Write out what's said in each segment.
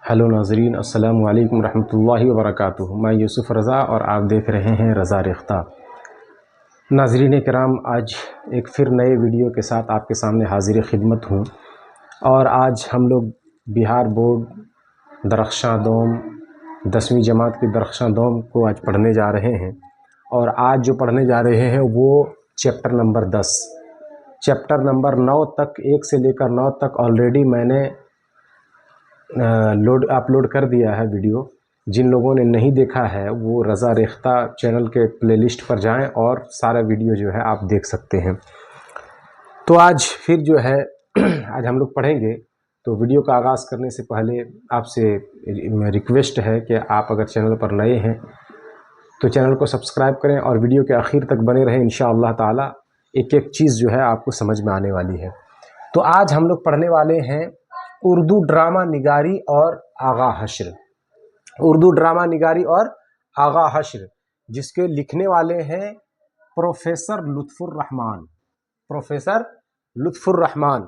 Hello नाजरीन, अस्सलाम वालेकुम रहमतुल्लाहि व बरकातुहू। मैं यूसुफ रज़ा और आप देख रहे हैं रज़ा रेख्ता। नाजरीन किराम, आज एक फिर नए वीडियो के साथ आपके सामने हाजिर खिदमत हूँ। और आज हम लोग बिहार बोर्ड दरख्शां दोम 10वीं जमात की दरख्शां दोम को आज पढ़ने जा रहे हैं। और आज जो पढ़ने जा रहे हैं वो चैप्टर नंबर 10, चैप्टर नंबर 9 तक, 1 से लेकर 9 तक ऑलरेडी मैंने अपलोड कर दिया है वीडियो। जिन लोगों ने नहीं देखा है वो रज़ा रेख्ता चैनल के प्लेलिस्ट पर जाएं और सारा वीडियो जो है आप देख सकते हैं। तो आज फिर जो है आज हम लोग पढ़ेंगे। तो वीडियो का आगाज़ करने से पहले आपसे रिक्वेस्ट है कि आप अगर चैनल पर नए हैं तो चैनल को सब्सक्राइब करें और वीडियो के आखिर तक बने रहें। इंशाअल्लाह ताला एक एक चीज़ जो है आपको समझ में आने वाली है। तो आज हम लोग पढ़ने वाले हैं उर्दू ड्रामा निगारी और आगा हश्र। उर्दू ड्रामा निगारी और आगा हश्र, जिसके लिखने वाले हैं प्रोफेसर लुत्फुर रहमान। प्रोफेसर लुत्फुर रहमान,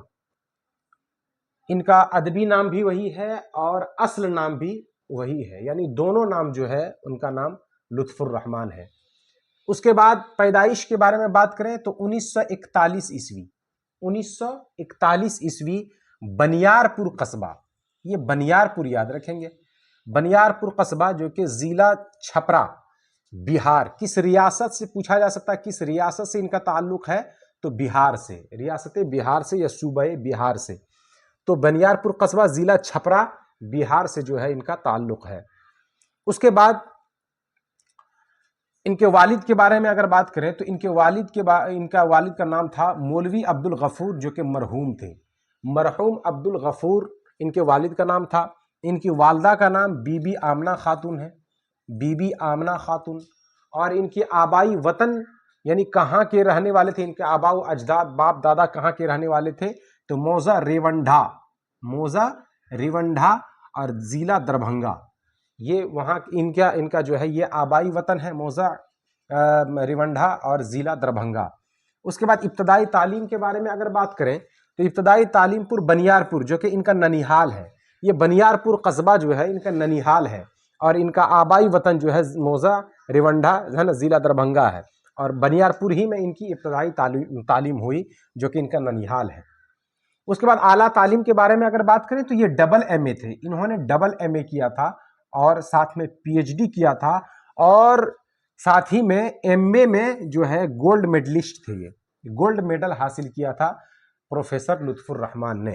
इनका अदबी नाम भी वही है और असल नाम भी वही है, यानी दोनों नाम जो है उनका नाम लुत्फुर रहमान है। उसके बाद पैदाइश के बारे में बात करें तो 1941 ईस्वी, 1941 ईस्वी बनियारपुर कस्बा, ये बनियारपुर याद रखेंगे, बनियारपुर कस्बा जो कि ज़िला छपरा बिहार, किस रियासत से पूछा जा सकता है, किस रियासत से इनका ताल्लुक है, तो बिहार से, रियासत बिहार से या सूबे बिहार से। तो बनियारपुर कस्बा ज़िला छपरा बिहार से जो है इनका ताल्लुक है। उसके बाद इनके वालिद के बारे में अगर बात करें तो इनके इनका वालिद का नाम था मौलवी अब्दुल गफूर, जो कि मरहूम थे। मरहूम अब्दुल गफूर इनके वालिद का नाम था। इनकी वालदा का नाम बीबी आमना खातून है, बीबी आमना खातून। और इनकी आबाई वतन यानी कहाँ के रहने वाले थे, इनके आबाऊ अजदाद बाप दादा कहाँ के रहने वाले थे, तो मौजा रेवंडा, मौजा रेवंडा और ज़िला दरभंगा, ये वहाँ इनका जो है ये आबाई वतन है, मौजा रेवंडा और ज़िला दरभंगा। उसके बाद इब्तदाई तालीम के बारे में अगर बात करें तो इब्तदाई तालीमपुर बनियारपुर, जो कि इनका ननिहाल है, ये बनियारपुर कस्बा जो है इनका ननिहाल है। और इनका आबाई वतन जो है मौजा रेवंडा है ना, ज़िला दरभंगा है। और बनियारपुर ही में इनकी इब्तदाई तालीम हुई, जो कि इनका ननिहाल है। उसके बाद आला तालीम के बारे में अगर बात करें तो ये डबल MA थे, इन्होंने डबल MA किया था और साथ में PhD किया था और साथ ही में MA में जो है गोल्ड मेडलिस्ट थे, ये गोल्ड मेडल हासिल किया था प्रोफेसर लुत्फुर रहमान ने।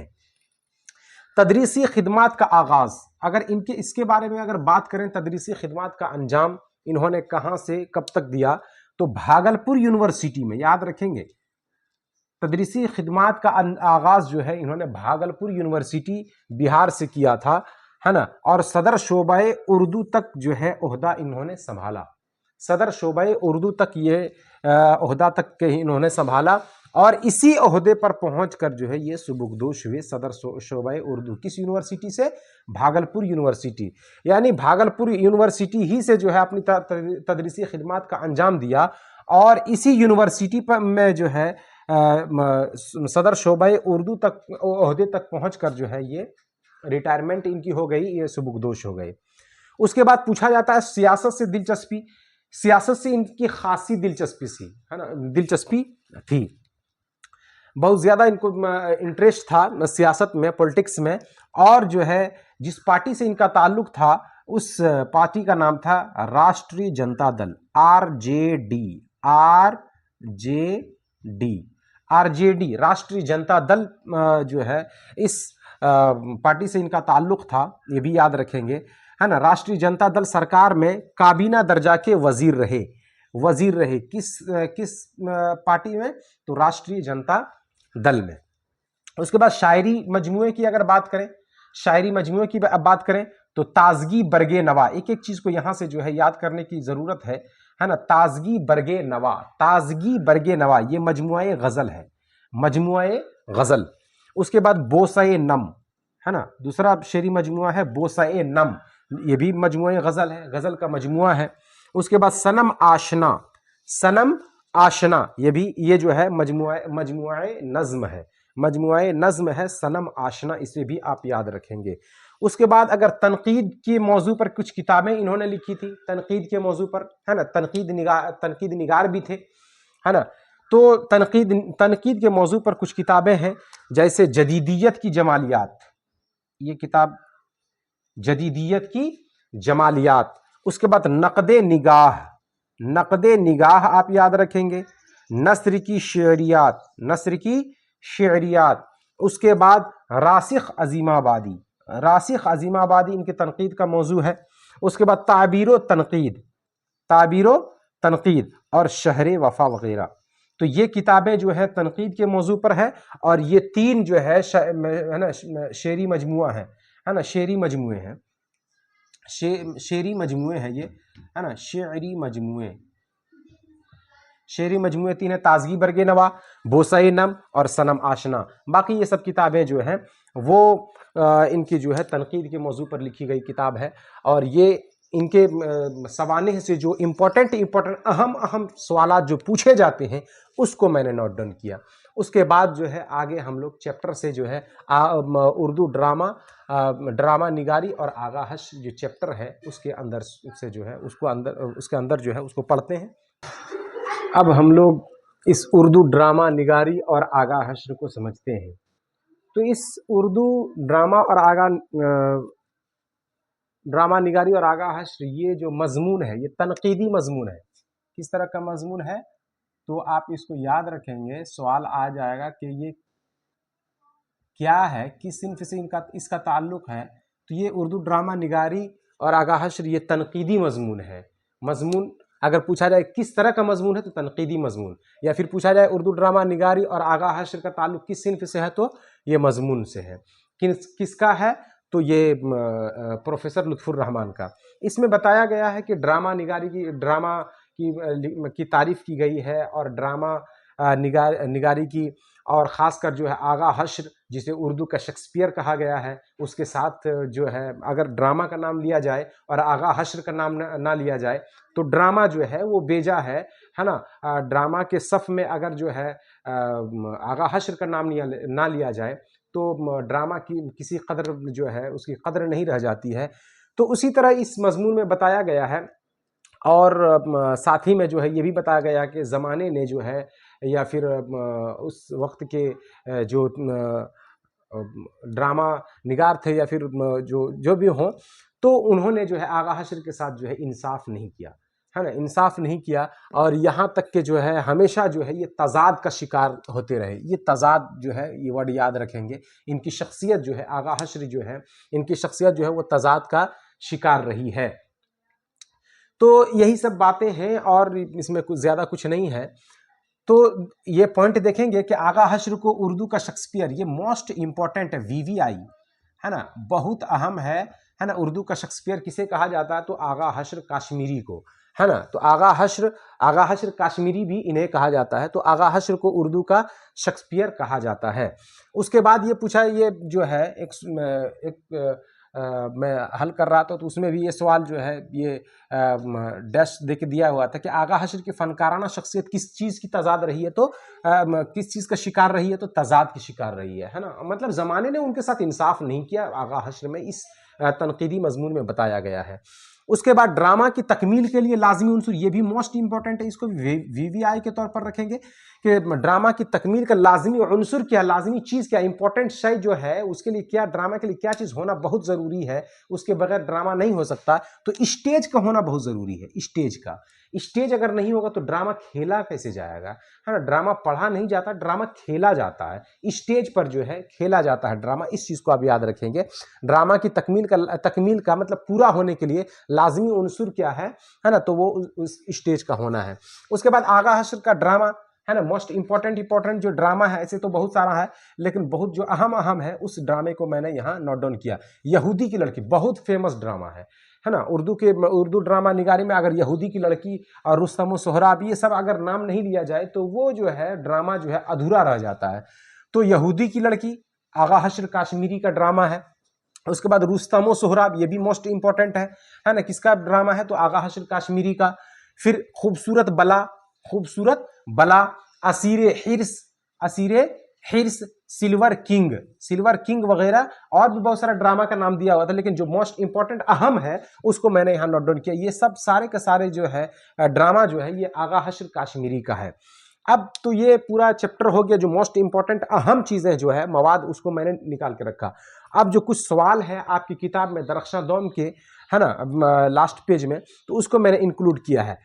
तदरीसी खिदमात का आगाज़, अगर इनके इसके बारे में अगर बात करें, तदरीसी खिदमात का अंजाम इन्होंने कहाँ से कब तक दिया, तो भागलपुर यूनिवर्सिटी में, याद रखेंगे, तदरीसी खिदमात का आगाज़ जो है इन्होंने भागलपुर यूनिवर्सिटी बिहार से किया था, है ना। और सदर शोबे उर्दू तक जो है ओहदा इन्होंने संभाला, सदर शोबे उर्दू तक ये ओहदा तक के इन्होंने संभाला। और इसी ओहदे पर पहुंचकर जो है ये सुबुकदोश हुए सदर शोबे उर्दू, किस यूनिवर्सिटी से, भागलपुर यूनिवर्सिटी। यानी भागलपुर यूनिवर्सिटी ही से जो है अपनी तदरीसी खिदमात का अंजाम दिया। और इसी यूनिवर्सिटी पर में जो है सदर शोबे उर्दू तक ओहदे तक पहुंचकर जो है ये रिटायरमेंट इनकी हो गई, ये सुबुकदोश हो गए। उसके बाद पूछा जाता है सियासत से दिलचस्पी, सियासत से इनकी खासी दिलचस्पी सी, है ना, दिलचस्पी थी, बहुत ज़्यादा इनको इंटरेस्ट था सियासत में, पॉलिटिक्स में। और जो है जिस पार्टी से इनका ताल्लुक था उस पार्टी का नाम था राष्ट्रीय जनता दल, RJD, राष्ट्रीय जनता दल जो है इस पार्टी से इनका ताल्लुक था, ये भी याद रखेंगे, है ना। राष्ट्रीय जनता दल सरकार में काबीना दर्जा के वजीर रहे, किस पार्टी में, तो राष्ट्रीय जनता दल में। उसके बाद शायरी मजमूए की अगर बात करें, शायरी मजमूए की बात करें तो ताजगी बरगे नवा, एक एक चीज को यहां से जो है याद करने की जरूरत है ना। ताजगी बरगे नवा ये मजमुआए गजल है, मजमुआए गजल। उसके बाद बोसाए नम, है ना, दूसरा शेरी मजमुआ है बोसाए नम, ये भी मजमुआए गजल है, गजल का मजमुआ है। उसके बाद सनम आशना, ये जो है मजमुआए नज्म है, मजमुआए नज्म है सनम आशना, इसे भी आप याद रखेंगे। اس کے بعد اگر تنقید کے موضوع پر کچھ کتابیں انہوں نے لکھی تھی، تنقید کے موضوع پر، ہے نا، تنقید نگار بھی تھے، ہے نا. تو تنقید کے موضوع پر کچھ کتابیں ہیں، جیسے جدیدیت کی جمالیات، یہ کتاب جدیدیت کی جمالیات. اس کے بعد نقد نگاہ آپ یاد رکھیں گے، نثر کی شعریات. اس کے بعد راسخ عظیم آبادی ان کی تنقید کا موضوع ہے. اس کے بعد تعبیر و تنقید اور شہر وفا وغیرہ. تو یہ کتابیں جو ہے تنقید کے موضوع پر ہے، اور یہ تین جو ہے نا شعری مجموعہ ہے نا، شعری مجموعے ہیں، یہ ہے نا، شعری مجموعے تین ہیں: تازگی برگ نوا، بوسہ نم اور صنم آشنا. باقی یہ سب کتابیں جو ہیں وہ ان کی جو ہے تنقید کے موضوع پر لکھی گئی کتاب ہے، اور یہ ان کے سوانح سے جو امپورٹنٹ اہم سوالات جو پوچھے جاتے ہیں اس کو میں نے نوٹ ڈاؤن کیا. اس کے بعد جو ہے آگے ہم لوگ چیپٹر سے جو ہے اردو ڈرامہ نگاری اور آغا حشر جو چیپٹر ہے اس کے اندر سے جو ہے اس کے اندر جو ہے اس کو پڑھتے ہیں. اب ہم لوگ اس اردو ڈرامہ نگاری اور آغا حشر کو سمجھتے ہیں. تو اس اردو ڈرامہ نگاری اور آغا حشر یہ جو مضمون ہے یہ تنقیدی مضمون ہے. کس طرح کا مضمون ہے؟ تو آپ اس کو یاد رکھیں گے، سوال آ جائے گا کہ یہ کیا ہے، کس صنف سے اس کا تعلق ہے. تو یہ اردو ڈرامہ نگاری اور آغا حشر یہ تنقیدی مضمون ہے. مضمون اگر پوچھا جائے کس طرح کا مضمون ہے تو تنقیدی مضمون، یا پھر پوچھا جائے اردو ڈرامہ نگاری اور آغا حشر کا تعلق کس صنف سے ہے تو یہ مضمون سے ہے. کس کا ہے؟ تو یہ پروفیسر لطف الرحمان کا. اس میں بتایا گیا ہے کہ ڈرامہ کی تعریف کی گئی ہے، اور ڈرامہ نگاری کی، اور خاص کر جو ہے آغا حشر جسے اردو کا شیکسپیئر کہا گیا ہے، اس کے ساتھ جو ہے اگر ڈرامہ کا نام لیا جائے اور آغا حشر کا نام نہ لیا جائے تو ڈرامہ جو ہے وہ بیجا ہے نا. ڈرامہ کے صف میں اگر جو ہے آغا حشر کا نام نہ لیا جائے تو ڈرامہ کی کسی قدر جو ہے اس کی قدر نہیں رہ جاتی ہے. تو اسی طرح اس مضمون میں بتایا گیا ہے، اور ساتھ ہی میں جو ہے یہ بھی بتایا گیا کہ زمانے نے جو ہے یا پھر اس وقت کے جو ڈرامہ نگار تھے یا پھر جو بھی ہوں، تو انہوں نے جو ہے آغا حشر کے ساتھ جو ہے انصاف نہیں کیا، ہے نا، انصاف نہیں کیا، اور یہاں تک کہ جو ہے ہمیشہ جو ہے یہ تضاد کا شکار ہوتے رہے. یہ تضاد جو ہے یہ ورڈ یاد رکھیں گے. ان کی شخصیت جو ہے آغا حشر جو ہے ان کی شخصیت جو ہے وہ تضاد کا شکار رہی ہے. تو یہی سب باتیں ہیں، اور اس میں زیادہ کچھ نہیں ہے. تو یہ پوائنٹ دیکھیں گے کہ آغا حشر کو اردو کا شیکسپیئر یہ موسٹ امپورٹنٹ ہے، VVI ہے نا، بہت اہم ہے نا. اردو کا شیکسپیئر کسے کہا جاتا ہے؟ تو آغا حشر کاشمیری کو، ہے نا. تو آغا حشر کاشمیری بھی انہیں کہا جاتا ہے. تو آغا حشر کو اردو کا شیکسپیئر کہا جاتا ہے. اس کے بعد یہ پوچھا، یہ جو ہے ایک میں حل کر رہا تھا تو اس میں بھی یہ سوال جو ہے یہ ڈیش دے کے دیا ہوا تھا کہ آغا حشر کی فنکارانہ شخصیت کس چیز کی تضاد رہی ہے، تو کس چیز کا شکار رہی ہے؟ تو تضاد کی شکار رہی ہے نا. مطلب زمانے نے ان کے ساتھ انصاف نہیں کیا، آغا حشر میں اس تنقیدی مضمون میں بتایا گیا ہے. اس کے بعد ڈرامہ کی تکمیل کے لیے لازمی عنصر، یہ بھی موسٹ امپورٹنٹ ہے، اس کو VVI کے طور پر رکھیں گے کہ ڈرامہ کی تکمیل کا لازمی عنصر کیا، لازمی چیز کیا، امپورٹنٹ شے جو ہے اس کے لیے کیا، ڈرامہ کے لیے کیا چیز ہونا بہت ضروری ہے، اس کے بغیر ڈرامہ نہیں ہو سکتا. تو اسٹیج کا ہونا بہت ضروری ہے. اسٹیج اگر نہیں ہوگا تو ڈرامہ کھیلا کیسے جائے گا، ہے نا. ڈرامہ پڑھا نہیں جاتا، ڈرامہ کھیلا جاتا ہے، اسٹیج پر جو ہے کھیلا جاتا ہے ڈرامہ. اس چیز کو آپ یاد رکھیں گے. ڈرامہ کی تکمیل کا مطلب پورا ہونے کے لیے لازمی عنصر کیا ہے نا، تو وہ اس اسٹیج کا ہونا ہے. اس کے بعد آغا حشر کا ڈرامہ ہے نا، موسٹ امپورٹنٹ جو ڈرامہ ہے، ایسے تو بہت سارا ہے لیکن بہت جو اہم ہے اس ڈرامے کو میں نے یہاں نوٹ ڈاؤن کیا. یہودی کی لڑکی بہت فیمس ڈرامہ ہے نا. اردو ڈرامہ نگاری میں اگر یہودی کی لڑکی اور رستم و سہراب یہ سب اگر نام نہیں لیا جائے تو وہ جو ہے ڈرامہ جو ہے ادھورا رہ جاتا ہے. تو یہودی کی لڑکی آغا حشر کاشمیری کا ڈرامہ ہے. اس کے بعد رستم و سہراب یہ بھی موسٹ امپورٹنٹ ہے نا. کس کا ڈرامہ ہے؟ تو آغا حشر کاشمیری کا. پھر خوبصورت بلا، اسیر हिर्स, सिल्वर किंग वगैरह और भी बहुत सारा ड्रामा का नाम दिया हुआ था, लेकिन जो मोस्ट इंपॉर्टेंट अहम है उसको मैंने यहाँ नोट डाउन किया। ये सब सारे के सारे जो है ड्रामा जो है ये आगा हश्र काश्मीरी का है। अब तो ये पूरा चैप्टर हो गया, जो मोस्ट इंपॉर्टेंट अहम चीजें जो है मवाद उसको मैंने निकाल के रखा। अब जो कुछ सवाल है आपकी किताब में दरख्शां दौम के, है ना, लास्ट पेज में, तो उसको मैंने इंक्लूड किया है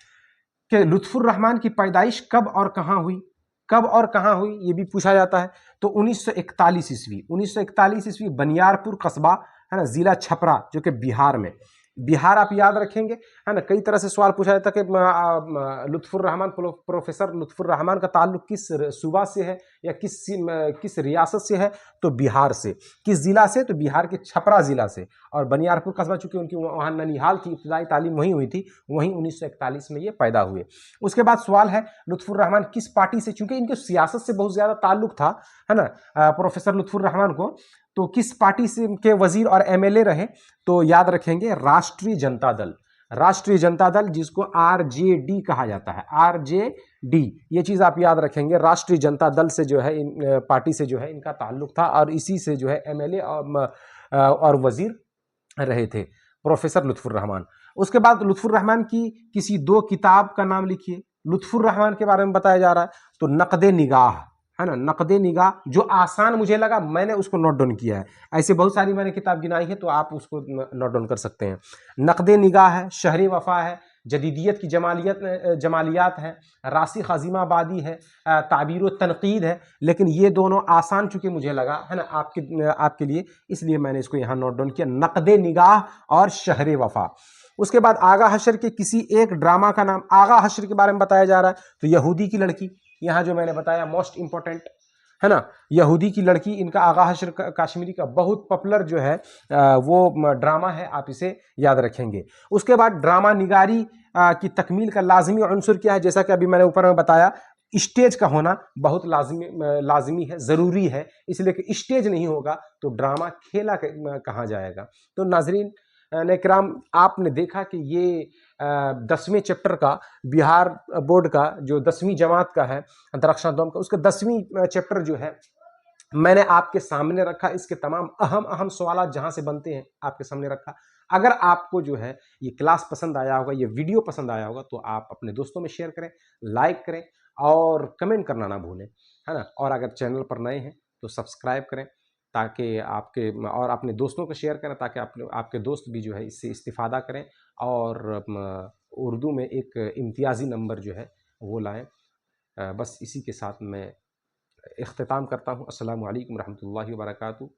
कि लुत्फुर रहमान की पैदाइश कब और कहाँ हुई, कब और कहाँ हुई ये भी पूछा जाता है। तो 1941 ईस्वी, 1941 ईस्वी बनियारपुर कस्बा, है ना, जिला छपरा जो कि बिहार में, बिहार आप याद रखेंगे, है ना। कई तरह से सवाल पूछा जाता है कि लुत्फुर रहमान, प्रोफेसर लुत्फुर रहमान का ताल्लुक किस सूबा से है या किस रियासत से है, तो बिहार से। किस ज़िला से, तो बिहार के छपरा ज़िला से। और बनियारपुर कस्बा, चूँकि उनकी वहाँ ननिहाल की इब्तदाई तालीम वहीं हुई थी, वहीं 1941 में ये पैदा हुए। उसके बाद सवाल है लुत्फुर रहमान किस पार्टी से, चूँकि इनके सियासत से बहुत ज़्यादा ताल्लुक था, है ना, प्रोफेसर लुत्फुर रहमान को, तो किस पार्टी से के वजीर और एमएलए रहे, तो याद रखेंगे राष्ट्रीय जनता दल, राष्ट्रीय जनता दल जिसको आरजेडी कहा जाता है, आरजेडी, ये चीज आप याद रखेंगे। राष्ट्रीय जनता दल से जो है पार्टी से जो है इनका ताल्लुक था, और इसी से जो है एमएलए और वजीर रहे थे प्रोफेसर लुत्फुर रहमान। उसके बाद लुत्फुर रहमान की किसी दो किताब का नाम लिखिए। लुत्फुर रहमान के बारे में बताया जा रहा है, तो नक़्दे निगाह, है ना, नक़्दे निगाह, जो आसान मुझे लगा मैंने उसको नोट डाउन किया है। ऐसे बहुत सारी मैंने किताब गिनाई है, तो आप उसको नोट डाउन कर सकते हैं। नक़्दे निगाह है, शहरी वफा है, जदीदियत की जमालियात है, रासिख़ अज़ीमाबादी है, ताबीर व तनक़ीद है। लेकिन ये दोनों आसान चूँकि मुझे लगा, है ना, आपके लिए, इसलिए मैंने इसको यहाँ नोट डाउन किया, नक़्दे निगाह और शहरी वफा। उसके बाद आगा हशर के किसी एक ड्रामा का नाम, आगा हशर के बारे में बताया जा रहा है, तो यहूदी की लड़की, यहाँ जो मैंने बताया मोस्ट इंपॉर्टेंट, है ना, यहूदी की लड़की, इनका आगा हशर काश्मीरी का बहुत पॉपुलर जो है वो ड्रामा है, आप इसे याद रखेंगे। उसके बाद ड्रामा निगारी की तकमील का लाजमी उन्सुर क्या है, जैसा कि अभी मैंने ऊपर में बताया, स्टेज का होना बहुत लाजमी है, ज़रूरी है, इसलिए कि स्टेज नहीं होगा तो ड्रामा खेला कहाँ जाएगा। तो नाजरीन इकराम, आपने देखा कि ये 10वें चैप्टर का, बिहार बोर्ड का जो 10वीं जमात का है दरख्शां दौम का, उसका 10वीं चैप्टर जो है मैंने आपके सामने रखा। इसके तमाम अहम सवाल जहां से बनते हैं आपके सामने रखा। अगर आपको जो है ये क्लास पसंद आया होगा, ये वीडियो पसंद आया होगा, तो आप अपने दोस्तों में शेयर करें, लाइक करें और कमेंट करना ना भूलें, है ना। और अगर चैनल पर नए हैं तो सब्सक्राइब करें, ताकि आपके और अपने दोस्तों को शेयर करें, ताकि आपके दोस्त भी जो है इससे इस्तिफ़ादा करें और उर्दू में एक इम्तियाज़ी नंबर जो है वो लाएँ। बस इसी के साथ मैं इख्तिताम करता हूँ। अस्सलामु अलैकुम रहमतुल्लाहि व बरकातुहू।